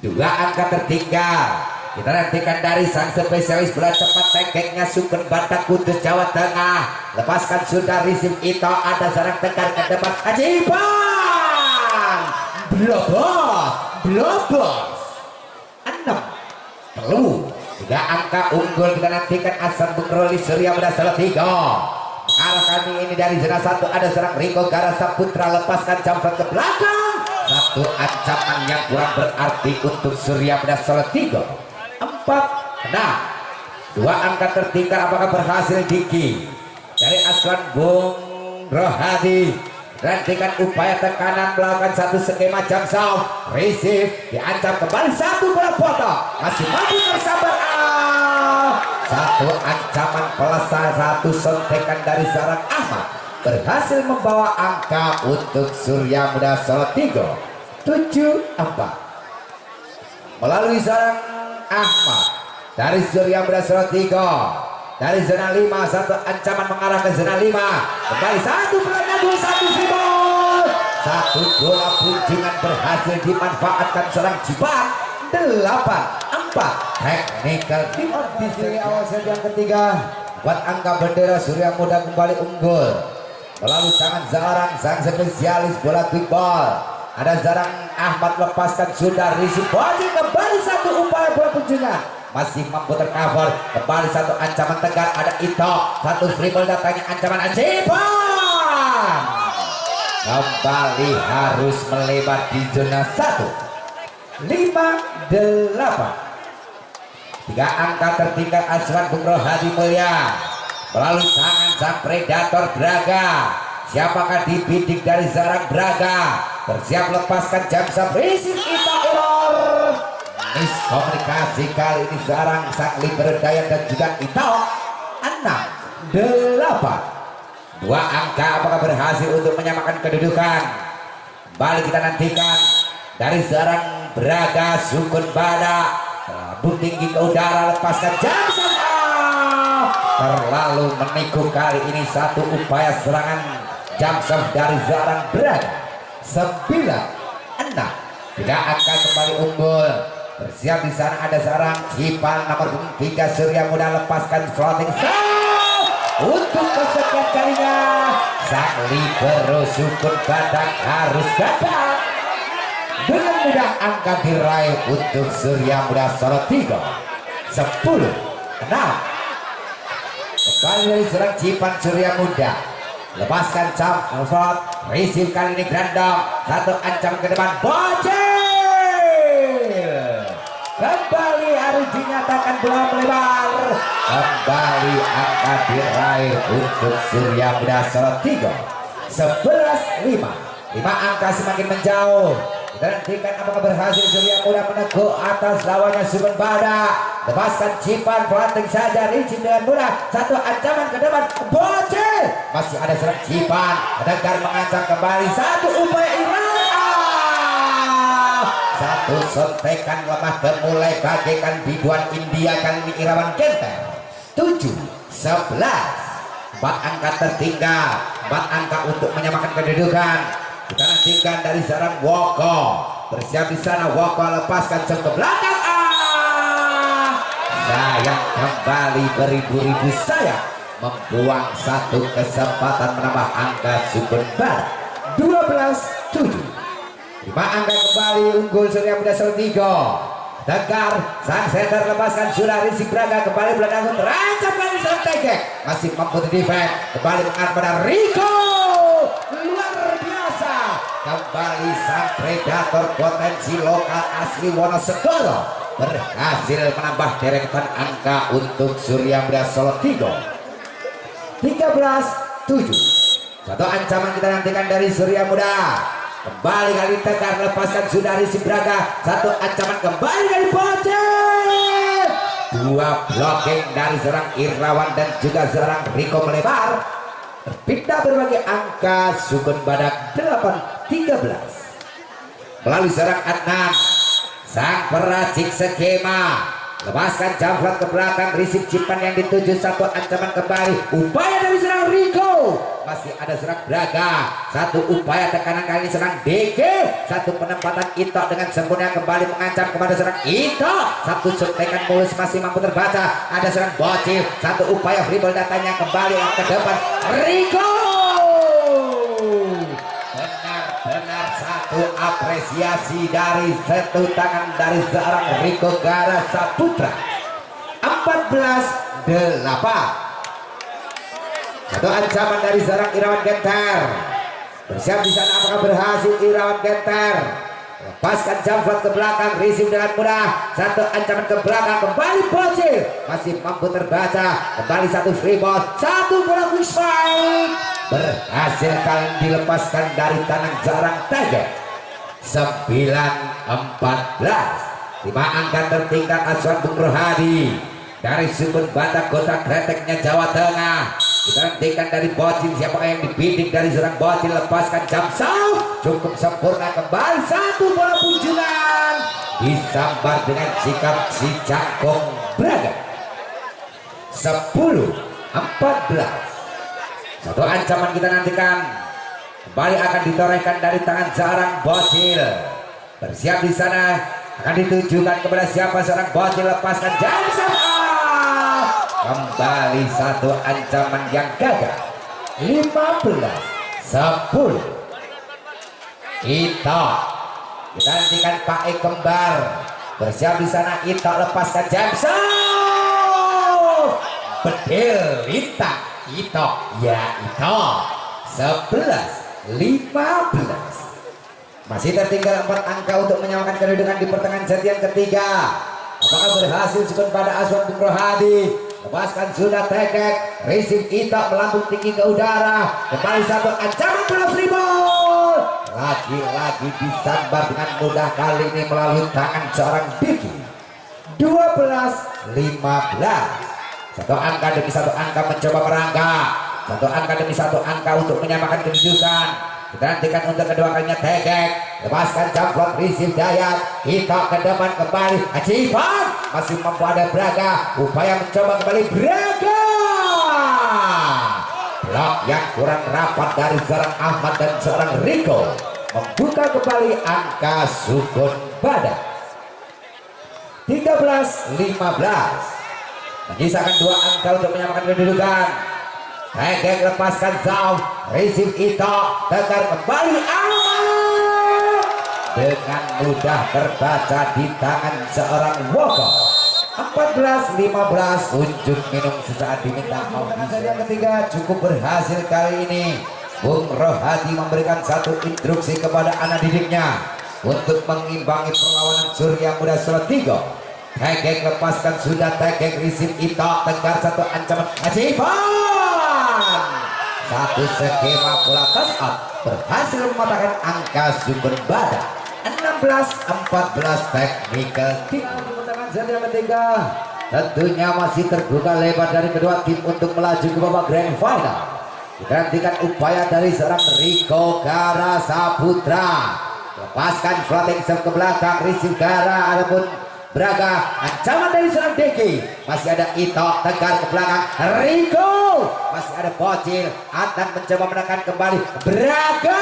Speaker 1: 2 angka tertinggal. Kita nantikan dari sang spesialis bola cepat tegeknya Sugeng Batak Kudus Jawa Tengah. Lepaskan sudah risip Ito, ada serang Tegar ke depan Ajiban, blobos 6-3, 3 angka unggul. Kita nantikan Hasan Bukroli Surya Muda Salatiga. Arah kami ini dari zona 1 ada serang Riko Garasa Putra, lepaskan jumper ke belakang. Satu ancaman yang kurang berarti untuk Surya Muda Salatiga. 4-6, 2 angka tertinggal. Apakah berhasil Diki dari Aswan Bung Rohadi? Nantikan upaya tekanan melakukan satu skema jump shot, receive diancam kembali satu bola potong, masih mampu tersabar. Satu ancaman pelesar, satu sontekan dari seorang Ahmad berhasil membawa angka untuk Surya Muda Salatiga 7-4 melalui seorang Ahmad dari Surya Muda Salatiga. Dari zona 5 satu ancaman mengarah ke zona 5, kembali satu bola dua satu rebound, satu bola puncingan berhasil dimanfaatkan serang Cipan. 8-4 technical di sini awal set yang ketiga buat angka bendera Surya Muda kembali unggul melalui tangan Zarang sang spesialis bola quick ball. Ada Zarang Ahmad, lepaskan sudah risip body, kembali satu upaya bola puncingan masih mampu tercover, kembali satu ancaman Tegar, ada Ito, satu free ball datangnya ancaman Ajiban, kembali harus melebar di zona 1. 5-8, 3 angka tertinggal Aswan Bung Rohadi Mulya melalui tangan sang predator Braga. Siapakah dibidik dari Zarang Braga? Bersiap lepaskan jam sabrisik Ito error. Miskomunikasi kali ini Zarang sang libero Dayat dan juga Ito. 6-8, 2 angka apakah berhasil untuk menyamakan kedudukan? Kembali kita nantikan dari Zarang Braga Sukun Badak, lambung tinggi ke udara, lepaskan jam terlalu menikung kali ini satu upaya serangan jam dari Zarang Braga. 9-6, 3 angka kembali unggul. Bersiap di sana ada seorang Cipan nomor 3 Surya Muda, lepaskan floating shot untuk kesekian kalinya sang libero Sukun Badak harus gagal. Dengan mudah angka diraih untuk Surya Muda Salatiga. 10-6, kembali dari serang Cipan Surya Muda, lepaskan jump shot, receive kali ini Grandong, satu ancam ke depan bocil, kembali harus dinyatakan bola melebar. Kembali angka diraih untuk Surya Muda Salatiga. 11-5, 5 angka semakin menjauh. Kita nantikan apakah berhasil Surya Muda meneguk atas lawannya Sugeng Badak. Lepaskan Cipan, planting saja licin dengan mudah, satu ancaman ke depan bocil, masih ada serang Cipan, Tegar mengancam kembali, satu upaya Irawan, satu sontekan lemah temulai bagaikan biduan India kali ini Irawan Genter. 7-11, 4 angka tertinggal, 4 angka untuk menyamakan kedudukan. Kita nantikan dari seorang Woko, bersiap di sana Woko, lepaskan ke belakang. Sayang kembali beribu-ribu sayang membuang satu kesempatan menambah angka Sugeng Badak. 12-7, 5 angka kembali unggul Surya Muda Salatiga. Tegar sang center, lepaskan sudah Rizky Braga, kembali belakang terancam kali serang Tegek, masih mampu defense, kembali mengarah pada Riko, luar biasa, kembali sang predator potensi lokal asli Wonosegoro berhasil menambah deretan angka untuk Surya Muda Salatiga. 13-7, satu ancaman kita nantikan dari Surya Muda. Kembali kali Tegar, lepaskan sudah Rizky Braga, satu ancaman kembali dari bocil, Dua blocking dari seorang Irawan dan juga seorang Riko melebar. Berpindah berbagai angka. Sukun Badak 8-13. Melalui seorang Adnan, sang peracik skema, lepaskan jump ke belakang. Risip cipan yang dituju. Satu ancaman kembali. Upaya dari seorang Riko. Masih ada serang Braga. Satu upaya tekanan kali ini serang DG. Satu penempatan Ito dengan sempurna kembali mengancam kepada serang Ito. Satu suntikan mulus masih mampu terbaca. Ada serang Bocil. Satu upaya free ball datanya kembali ke depan. Riko. Benar-benar satu apresiasi dari satu tangan dari seorang Riko Gara Saputra. 14-8. Satu ancaman dari seorang Irawan Genter. Bersiap di sana, apakah berhasil Irawan Genter? Lepaskan jump shot ke belakang, receive dengan mudah. Satu ancaman ke belakang, kembali Bocil. Masih mampu terbaca. Kembali satu free ball, satu bola quick strike. Berhasil kali dilepaskan dari tangan seorang Tiger. 9-14. 5 angka tertinggal Aswan Bung Rohadi dari Sukun Batak Kota Kreteknya Jawa Tengah. Kita nantikan dari Bocil, siapa yang dibidik dari seorang Bocil. Lepaskan jump shot, cukup sempurna kembali. Satu bola pujulan disambar dengan sikap si Cakong Braga. 10-14. Satu ancaman kita nantikan kembali akan ditorehkan dari tangan seorang Bocil. Bersiap di sana, akan ditujukan kepada siapa seorang Bocil. Lepaskan jump shot. Kembali satu ancaman yang gagal. 15-10. Ito. Kita nantikan Pak E kembar. Bersiap di sana. Ito lepaskan Jameson. Bedil lintang. Ito. Ya Ito. 11-15. Masih tertinggal 4 angka untuk menyamakan kedudukan di pertengahan set yang ketiga. Apakah berhasil Sukun pada Aswan Bung Rohadi? Lepaskan sudah tekek. Receive Ito melambung tinggi ke udara. Kembali satu ancaman bola free ball. Lagi-lagi disambar dengan mudah kali ini melalui tangan seorang Diki. 12-15. Satu angka demi satu angka mencoba merangkak. Satu angka demi satu angka untuk menyamakan kedudukan. Kita nantikan untuk kedua kalinya tekek. Lepaskan jump shot, receive Dayat. Ito ke depan kembali. Acipan masih mampu ada Braga. Upaya mencoba kembali Braga. Blok yang kurang rapat dari seorang Ahmad dan seorang Riko membuka kembali angka Sukun Badak. 13-15. Menyisakan 2 angka untuk menyamakan kedudukan. Tekek lepaskan Zau. Receive Ito. Tegar kembali Ahmad. Dengan mudah terbaca di tangan seorang Woko. 14-15. Unjuk minum sesaat diminta. Yang ketiga cukup berhasil kali ini. Bung Rohadi memberikan satu instruksi kepada anak didiknya untuk mengimbangi perlawanan Surya Muda Salatiga. Tekek lepaskan sudah. Tekek receive Ito. Tegar satu ancaman. Acipan. Satu skema bola touch out berhasil mematahkan angka Sukun Badak. 16-14 technical team. Set yang ketiga tentunya masih terbuka lebar dari kedua tim untuk melaju ke babak grand final. Kita nantikan upaya dari seorang Riko Gara Saputra. Lepaskan floating serve ke belakang. Receive Gara ataupun Braga. Ancaman dari seorang Deki. Masih ada Ito. Tegar ke belakang. Riko. Masih ada Bocil. Adnan mencoba menekan kembali. Braga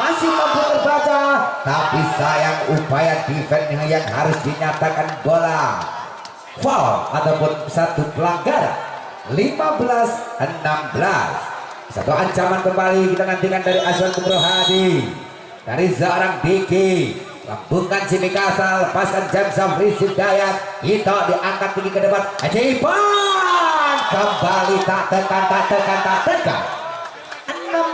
Speaker 1: masih mampu terbaca. Tapi sayang upaya defense yang harus dinyatakan bola foul ataupun satu pelanggaran. 15-16. Satu ancaman kembali kita nantikan dari Aswan Bung Rohadi. Dari seorang Diki. Lambungkan Jimmy Kasal, lepaskan Jamsam, receive Dayat. Ito diangkat tinggi ke depan. Ajiban kembali tak tekan. 16-16.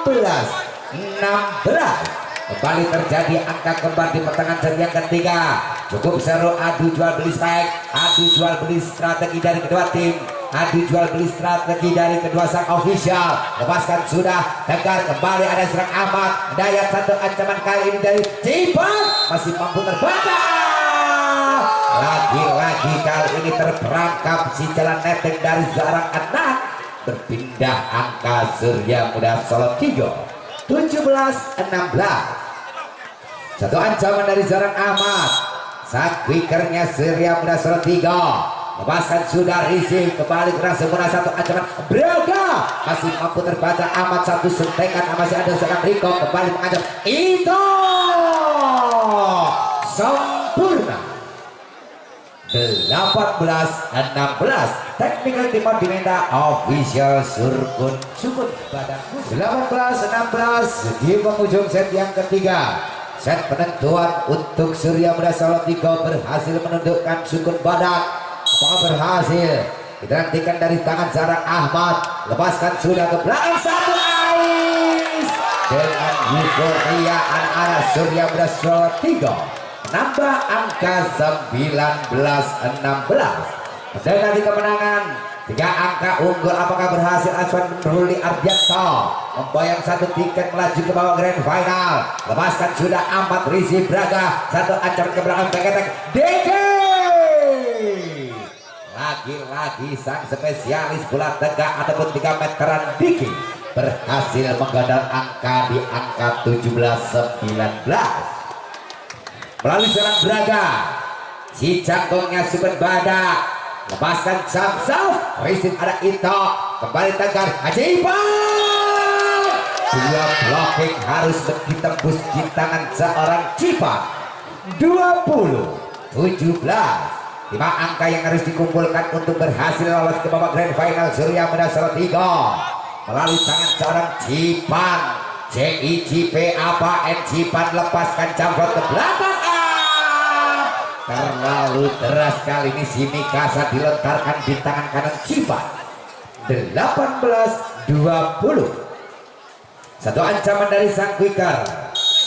Speaker 1: Kembali terjadi angka kembar di pertengahan set yang ketiga. Cukup seru adu jual beli strike, adu jual beli strategi dari kedua tim, adu jual beli strategi dari kedua sang official. Lepaskan sudah. Tegar kembali ada serang Ahmad. Dayat satu ancaman kali ini dari Cipan masih mampu terbaca. lagi-lagi kali ini terperangkap si jalan neteng dari seorang anak. Berpindah angka Surya Muda Solo 3 17-16. Satu ancaman dari seorang Ahmad. Sang quickernya Surya Muda Solo 3 lepaskan sudah risih kembali keras sempurna. Satu ancaman Braga masih mampu terbaca Ahmad, satu sentekan masih ada seorang Riko kembali mengancam itu sempurna. 18-16 technical team Dimenda official Surkun Sukun Badak. 18-16 di penghujung set yang ketiga. Set penentuan untuk Surya Muda Solo 3 berhasil menundukkan Sukun Badak. Apakah berhasil? Kita nantikan dari tangan Zarang Ahmad. Lepaskan sudah ke belakang, satu ais dengan euforia anak-anak Surya Muda Solo 3 nambah angka 19-16. Dengan kemenangan 3 angka unggul. Apakah berhasil Aswan Ruli Ardianto membayang satu tiket melaju ke bawah grand final. Lepaskan sudah Ahmad Rizie Braga, satu ancaman ke belakang Beketek DK. Lagi-lagi sang spesialis bola tegak ataupun 3 meteran Diki berhasil menggadang angka di angka 17-19 melalui serang Braga. Si jangkongnya Sukun Badak lepaskan Samsaf, Rizik ada Ito kembali tegar Cipan. 2 blocking harus ditembus di tangan seorang Cipan. 20-17. 5 angka yang harus dikumpulkan untuk berhasil lolos ke babak grand final Surya Muda Solo 3 melalui tangan seorang Cipan. CICP apa Cipan lepaskan jamrot ke belakang. Terlalu deras kali ini si Mikasa dilontarkan di tangan kanan Cipan. 18-20. Satu ancaman dari sang quicker.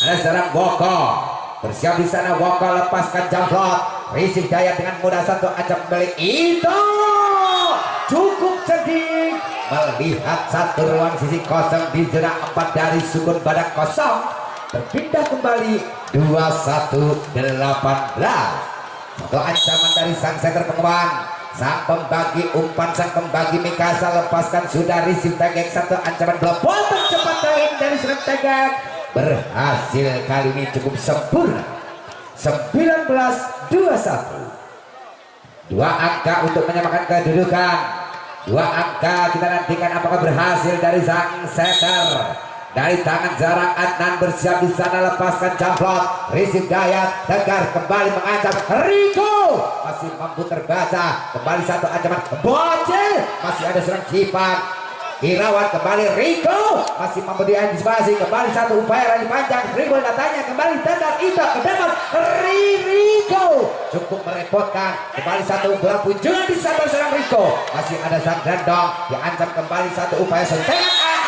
Speaker 1: Ada seorang Boko bersiap di sana. Boko lepaskan jamrot. Risik Daya dengan mudah satu ancam kembali. Itu cukup cerdik melihat satu ruang sisi kosong di zona 4 dari Sukun Badak kosong. Berpindah kembali 21-18. Satu ancaman dari sang center pengembang, sang pembagi umpan, sang pembagi Mikasa lepaskan sudah Risik Tegek. Satu ancaman bola potong cepat dari serang Tegek berhasil kali ini cukup sempurna. 19-21. 2 angka untuk menyamakan kedudukan. 2 angka kita nantikan apakah berhasil dari sang setter. Dari tangan Zarang Adnan bersiap di sana, lepaskan jamrot. Risik Dayat tegar kembali mengancam Riko masih mampu terbaca kembali satu ancaman Bocil masih ada serang Cipan. Irawan kembali Riko masih mampu diantisipasi kembali satu upaya lari panjang Riko datanya kembali tegar itu ke depan Riko cukup merepotkan kembali satu bola punjulan di sabar serang Riko masih ada sang Grandong diancam kembali satu upaya sentengan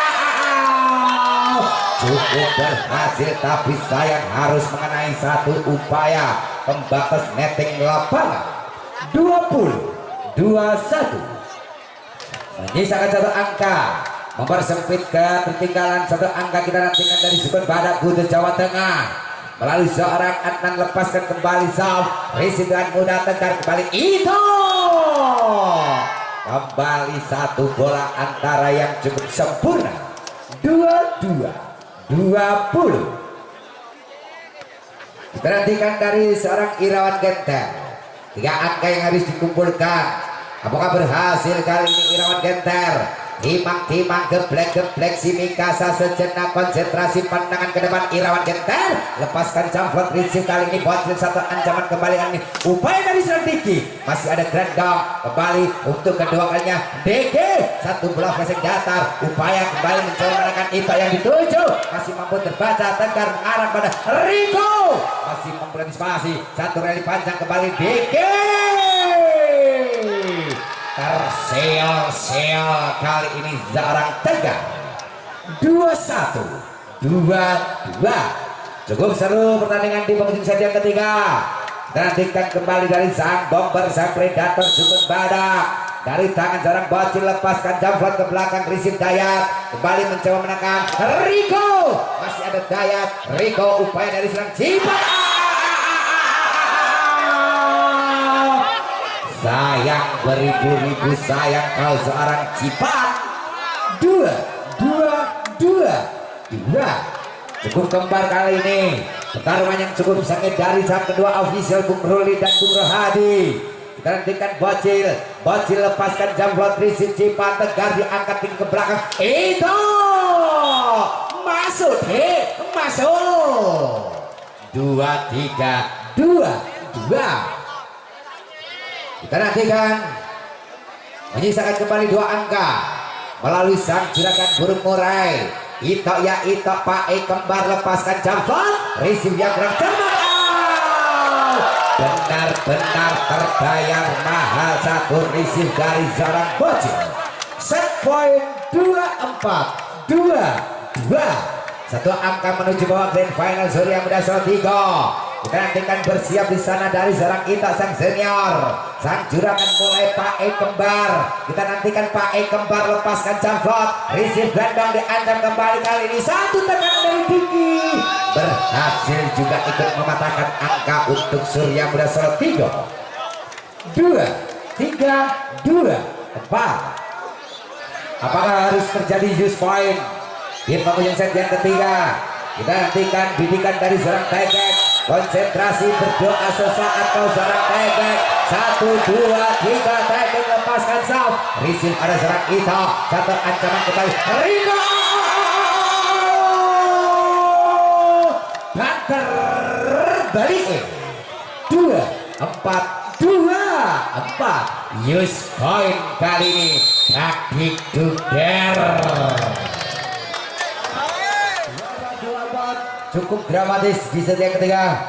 Speaker 1: cukup berhasil tapi sayang harus mengenai satu upaya pembatas netting lapangan. 20-21. Menyisakan satu angka mempersempit ketertinggalan satu angka kita nantikan dari Sukun Badak Kudus Jawa Tengah melalui seorang Adnan lepaskan kembali Saf Risik dengan mudah tegar kembali itu kembali satu bola antara yang cukup sempurna. 22-20. Kita nantikan dari seorang Irawan Genter 3 angka yang harus dikumpulkan. Apakah berhasil kali ini Irawan Genter? Timang-timang geblek-geblek si Mikasa sejenak konsentrasi pandangan ke depan Irawan Genter lepaskan jamrot Risik kali ini Bocil satu ancaman kembali ini upaya dari Serantiki masih ada Grandong kembali untuk kedua kalinya DG satu bola flashing datar upaya kembali mencoba menekan itu yang dituju masih mampu terbaca tegar mengarah pada Riko masih mampu antisipasi satu rally panjang kembali DG terseol-seol kali ini Zarang Tegar. 21-22. Cukup seru pertandingan di penghujung set yang ketiga. Nantikan kembali dari sang bomber sang predator Sukun Badak dari tangan Zarang Bocil lepaskan jamrot ke belakang Risik Dayat kembali mencoba menekan Riko masih ada Dayat Riko upaya dari serang Cipat sayang beribu-ribu sayang kau seorang Cipat. 2 cukup kembar kali ini. Pertarungan yang cukup sengit dari sang kedua official Bung Ruli dan Bung Rohadi. Kita nantikan Bocil lepaskan jamblot Rizky Cipat, Tegar diangkat tinggi ke belakang. Itu masuk, masuk. 2-3, 2-2. Kita nantikan menyisakan kembali 2 angka melalui sang juragan burung murai. Ito Pak kembar lepaskan jamblot. Receive yang kurang cermat. Benar-benar terbayar mahal satu receive dari seorang Bocil. Set point 24, 2-2. Satu angka menuju bawah grand final Surya Muda Salatiga. Kita nantikan bersiap di sana dari seorang Ito sang senior. Sang juragan mulai Pak kembar. Kita nantikan Pak kembar lepaskan jamblot. Receive gandong diancam kembali kali ini. Satu tekanan dari Diki. Berhasil juga ikut mematahkan angka untuk Surya Muda Salatiga. 2-3, 2-4. Apakah harus terjadi use point di penghujung set yang ketiga? Kita nantikan bidikan dari seorang Tegek. Konsentrasi berdoa sesaat kau seorang Tegek. 1, 2, 3 Tegek lepaskan saf. Receive ada seorang Ito. Satu ancaman kembali Riko dan terbalik. 2-4 use point kali ini taktik duder. Cukup dramatis di set yang ketiga,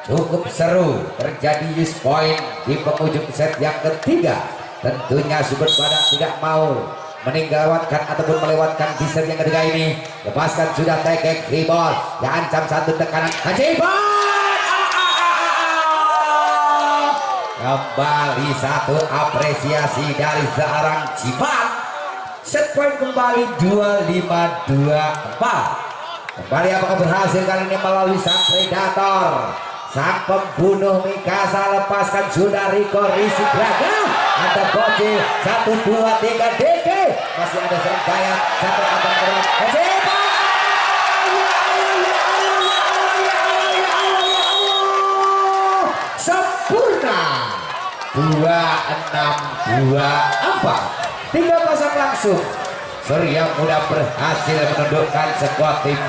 Speaker 1: cukup seru terjadi use point di penghujung set yang ketiga. Tentunya Super Badak tidak mau meninggalkan ataupun melewatkan di set yang ketiga ini. Lepaskan sudah Tegek rebound, diancam satu tekanan Cipat. Kembali satu apresiasi dari seorang Cipat. Set point kembali 25-24. Kembali apakah berhasil kali ini melalui sang predator, sang pembunuh Mikasa. Lepaskan sudah Riko Rizky Braga. Ada Bocil 1, 2, 3 DK. Masih ada serang daya. Satu akan terlalu sempurna. 2-6, 2-4, 3-0 langsung. Surya Muda berhasil menundukkan sekuat tim